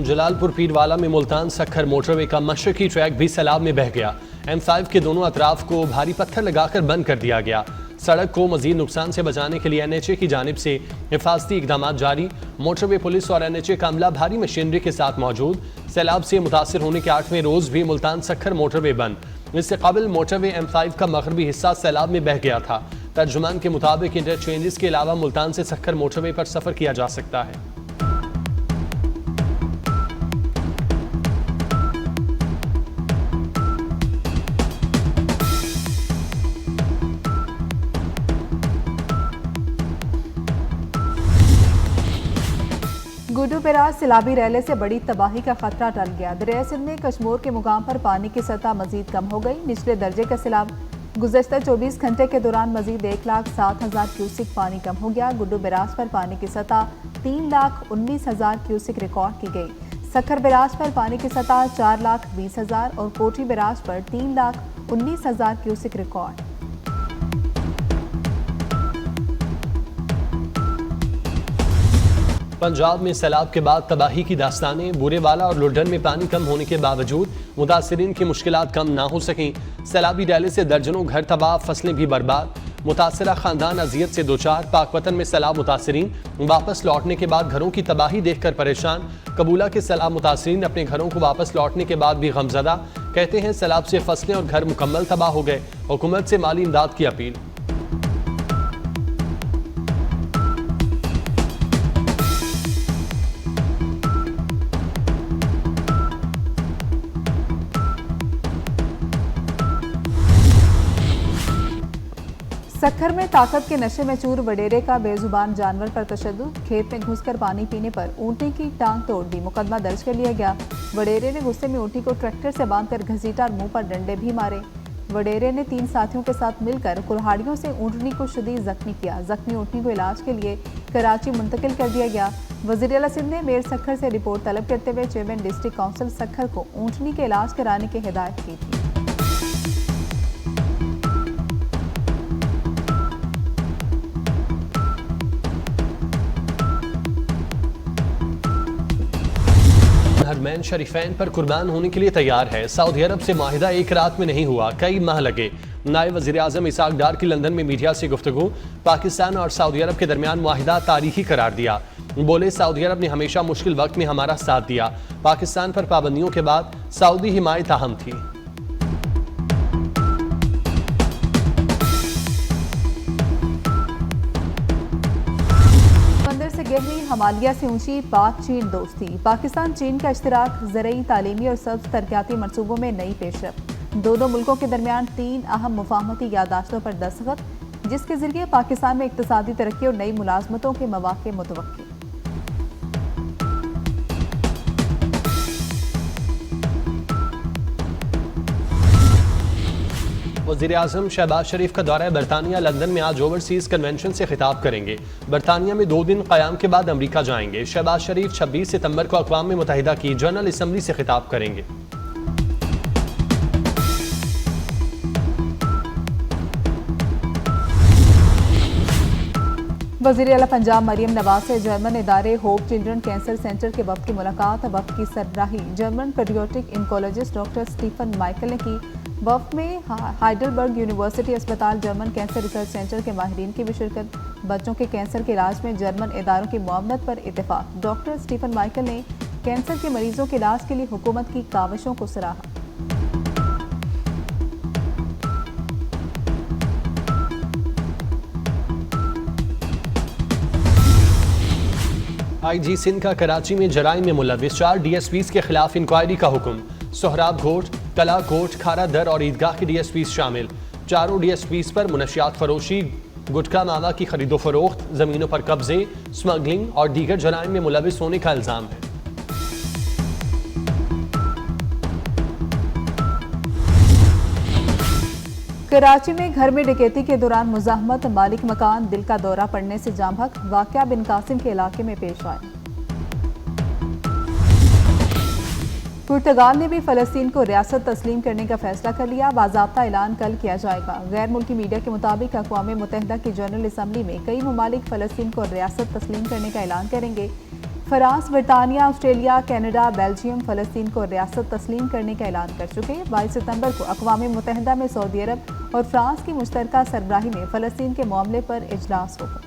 जलालपुर पीरवाला में मुल्तान सक्खर मोटरवे का मशरकी ट्रैक भी सैलाब में बह गया। M5 के दोनों अतराफ को भारी पत्थर लगाकर बंद कर दिया गया। सड़क को मजीद नुकसान से बचाने के लिए NHA की जानिब से हिफाजती इकदाम जारी। मोटरवे पुलिस और NHA का अमला भारी मशीनरी के साथ मौजूद। सैलाब से मुतासर होने के 8वें रोज भी मुल्तान सक्खर मोटरवे बंद। इससे कबल मोटरवे M5 का मगरबी हिस्सा सैलाब में बह गया था। तर्जुमान के मुताबिक इंटरचेंजेस के अलावा मुल्तान से सक्खर मोटरवे पर सफर किया जा सकता है। गुड्डू बैराज सैलाबी रैले से बड़ी तबाही का खतरा टल गया। दरिया सिंध में कशमोर के मुकाम पर पानी की सतह मजीद कम हो गई। निचले दर्जे का सैलाब गुज़श्ता 24 घंटे के दौरान मजीद 1,07,000 क्यूसिक पानी कम हो गया। गुड्डू बैराज पर पानी की सतह 3,19,000 क्यूसिक रिकॉर्ड की गई। सक्खर बैराज पर पानी की सतह 4,20,000 और कोठी बैराज पर 3,19,000 क्यूसिक रिकॉर्ड। पंजाब में सैलाब के बाद तबाही की दास्तानें। बुरेवाला और लुडन में पानी कम होने के बावजूद मुतासरीन की मुश्किलात कम ना हो सकें। सैलाबी रैले से दर्जनों घर तबाह, फसलें भी बर्बाद। मुतासरा खानदान अजियत से दो चार। पाकवतन में सैलाब मुतासरीन वापस लौटने के बाद घरों की तबाही देखकर परेशान। कबूला के सैलाब मुतासरीन अपने घरों को वापस लौटने के बाद भी गमजदा। कहते हैं सैलाब से फसलें और घर मुकम्मल तबाह हो गए। हुकूमत से माली इमदाद की अपील। सक्खर में ताकत के नशे में चूर वडेरे का बेजुबान जानवर पर तशद्दुद। खेत में घुसकर पानी पीने पर ऊँटनी की टांग तोड़ दी। मुकदमा दर्ज कर लिया गया। वडेरे ने गुस्से में ऊँटनी को ट्रैक्टर से बांधकर घसीटा और मुंह पर डंडे भी मारे। वडेरे ने 3 साथियों के साथ मिलकर कुल्हाड़ियों से ऊँटनी को शदीद जख्मी किया। जख्मी ऊँटनी को इलाज के लिए कराची मुंतकिल कर दिया गया। वज़ीर आला सिंध ने मेयर सक्खर से रिपोर्ट तलब करते हुए चेयरमैन डिस्ट्रिक्ट काउंसिल सक्खर को ऊँटनी के इलाज कराने की हिदायत की थी। हरमैन शरीफैन पर कुर्बान होने के लिए तैयार है। सऊदी अरब से माहिदा एक रात में नहीं हुआ, कई माह लगे। नायब वज़ीर आज़म इसाक डार की लंदन में मीडिया से गुफ्तगू। पाकिस्तान और सऊदी अरब के दरमियान माहिदा तारीखी करार दिया। बोले सऊदी अरब ने हमेशा मुश्किल वक्त में हमारा साथ दिया। पाकिस्तान पर पाबंदियों के बाद सऊदी हिमायत अहम थी। गहरी हमालिया से ऊंची पाक चीन दोस्ती। पाकिस्तान चीन का इश्तिराक ज़रई, तालीमी और सब्ज़ तरक्याती मनसूबों में नई पेशरफ्त। दोनों मुल्कों के दरमियान 3 अहम मुफाहमती यादाश्तों पर दस्तखत, जिसके जरिए पाकिस्तान में इक्तिसादी तरक्की और नई मुलाजमतों के मौक़े मुतवक्किल। वज़ीर आज़म शहबाज शरीफ का दौरा बरतानिया लंदन में आज ओवरसीज कन्वेंशन से खिताब करेंगे। बरतानिया में 2 दिन क़याम के बाद अमरीका जाएंगे। शहबाज शरीफ 26 सितंबर को अक़वाम मुत्तहिदा की जनरल असम्बली से खिताब करेंगे। वज़ीर आला पंजाब मरियम नवाज से जर्मन इदारे होप चिल्ड्रन कैंसर सेंटर के वफ़द की मुलाकात। वफ़द की सरबराही German paediatric oncologist doctor Stefan Michael ने की। वफ़द में हाइडलबर्ग यूनिवर्सिटी अस्पताल, जर्मन कैंसर रिसर्च सेंटर के माहिरीन की भी शिरकत। बच्चों के कैंसर के इलाज में जर्मन इदारों की मुआवनत पर इत्तेफाक। डॉक्टर स्टीफन माइकल ने कैंसर के मरीजों के इलाज के लिए हुकूमत की काविशों को सराहा। IG सिंध का कराची में जराइम में मुलविस 4 DSPs के खिलाफ इंक्वायरी का हुक्म। सोहराब घोट, कला घोट, खारा दर और ईदगाह के DSPs शामिल। चारों DSPs पर मुनशियात फरोशी, गुटखा मावा की खरीदो फरोख्त, जमीनों पर कब्जे, स्मगलिंग और दीगर जराइम में मुलविस होने का इल्जाम है। कराची में घर में डकैती के दौरान मुज़ाहमत, मालिक मकान दिल का दौरा पड़ने से जाम हक। वाक़या बिन कासिम के इलाके में पेश आया। पुर्तगाल ने भी फ़लस्तीन को रियासत तस्लीम करने का फैसला कर लिया। बाज़ाब्ता ऐलान कल किया जाएगा। गैर मुल्की मीडिया के मुताबिक अक़वाम मुत्तहिदा की जनरल असम्बली में कई ममालिक फ़लस्तीन को रियासत तस्लीम करने का ऐलान करेंगे। फ्रांस, ब्रिटानिया, ऑस्ट्रेलिया, कनाडा, बेल्जियम फ़लस्तीन को रियासत तस्लीम करने का ऐलान कर चुके हैं। 22 सितंबर को अक़वाम मुत्तहिदा में सऊदी अरब और फ्रांस की मुश्तरका सरबराही में फ़लस्तीन के मामले पर इजलास होगा।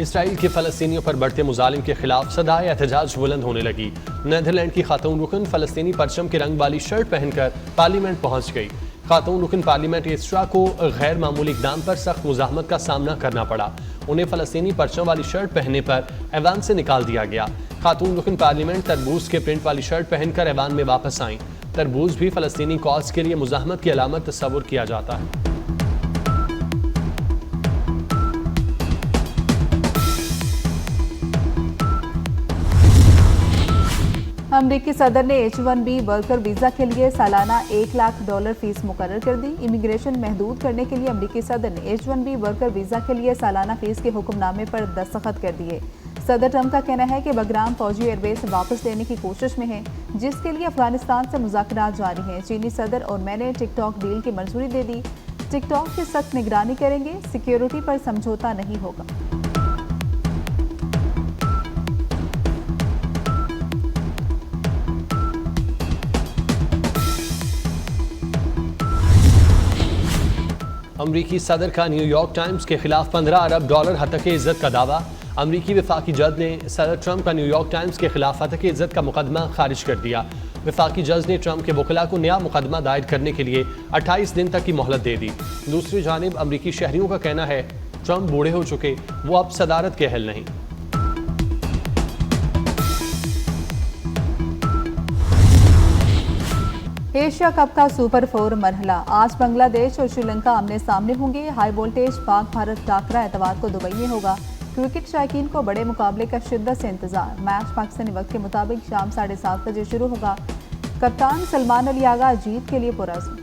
इसराइल के फ़लस्तीनियों पर बढ़ते मुजालिम के खिलाफ सदाए एहतजाज बुलंद होने लगी। नीदरलैंड की खातून रुकन फ़लस्तीनी परचम के रंग वाली शर्ट पहनकर पार्लियामेंट पहुंच गई। खातून रुकन पार्लियामेंट एस्ट्रा को गैर मामूली इक़दाम पर सख्त मुज़ाहमत का सामना करना पड़ा। उन्हें फ़लस्तीनी परचम वाली शर्ट पहनने पर ऐवान से निकाल दिया गया। खातून रुकन पार्लियामेंट तरबूज के प्रिंट वाली शर्ट पहनकर ऐवान में वापस आईं। तरबूज भी फ़लस्तीनी कॉज के लिए मुज़ाहमत की अलामत तस्वुर किया जाता है। अमरीकी सदर ने H-1B वर्कर वीज़ा के लिए सालाना $1 लाख फीस मुकर्रर कर दी। इमिग्रेशन महदूद करने के लिए अमरीकी सदर ने H-1B वर्कर वीज़ा के लिए सालाना फीस के हुक्मनामे पर दस्तखत कर दिए। सदर ट्रंप का कहना है कि बगराम फौजी एयरबेस वापस लेने की कोशिश में है, जिसके लिए अफगानिस्तान से मुज़ाकरात जारी हैं। चीनी सदर और मैंने टिकटॉक डील की मंजूरी दे दी। टिकटॉक की सख्त निगरानी करेंगे, सिक्योरिटी पर समझौता नहीं होगा। अमरीकी सदर का न्यूयॉर्क टाइम्स के खिलाफ $15 अरब हतक इज़्ज़त का दावा। अमरीकी वफाकी जज ने सदर ट्रंप का न्यूयॉर्क टाइम्स के खिलाफ हतक इज़्ज़त का मुकदमा खारिज कर दिया। वफाकी जज ने ट्रंप के वकला को नया मुकदमा दायर करने के लिए 28 दिन तक की मोहलत दे दी। दूसरी जानिब अमरीकी शहरियों का कहना है ट्रंप बूढ़े हो चुके, वो अब सदारत के अहल नहीं। एशिया कप का सुपर 4 मरहला आज बांग्लादेश और श्रीलंका आमने सामने होंगे। हाई वोल्टेज पाक भारत टाकरा एतवार को दुबई में होगा। क्रिकेट शायकीन को बड़े मुकाबले का शिद्दत से इंतजार। मैच पाकिस्तानी वक्त के मुताबिक शाम 7:30 बजे शुरू होगा। कप्तान सलमान अली आगा जीत के लिए पुरअज़्म।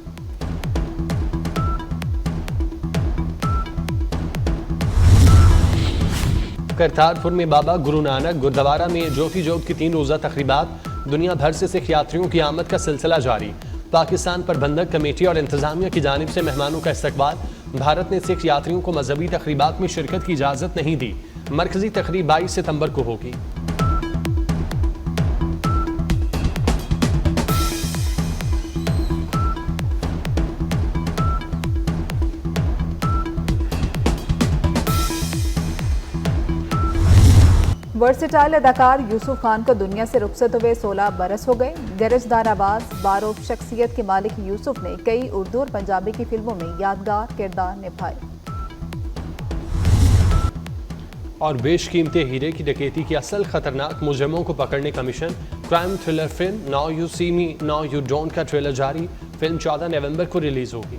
करतारपुर में बाबा गुरु नानक गुरुद्वारा में ज्योति जोत की 3 रोज़ा तकरीबात। दुनिया भर से सिख यात्रियों की आमद का सिलसिला जारी। पाकिस्तान प्रबंधक कमेटी और इंतजामिया की जानिब से मेहमानों का इस्तकबाल। भारत ने सिख यात्रियों को मजहबी तकरीबात में शिरकत की इजाज़त नहीं दी। मरकजी तकरीब 22 सितंबर को होगी। वर्सेटाइल अदाकार यूसुफ खान को दुनिया से रुखसत हुए 16 बरस हो गए। गरजदार आवाज़, बारूफ शख्सियत के मालिक यूसुफ ने कई उर्दू और पंजाबी की फिल्मों में यादगार किरदार निभाए। और बेशकीमती हीरे की डकैती की असल खतरनाक मुजरिमों को पकड़ने का mission. Crime thriller film now you see me now you don't का ट्रेलर जारी। फिल्म 14 नवंबर को रिलीज होगी।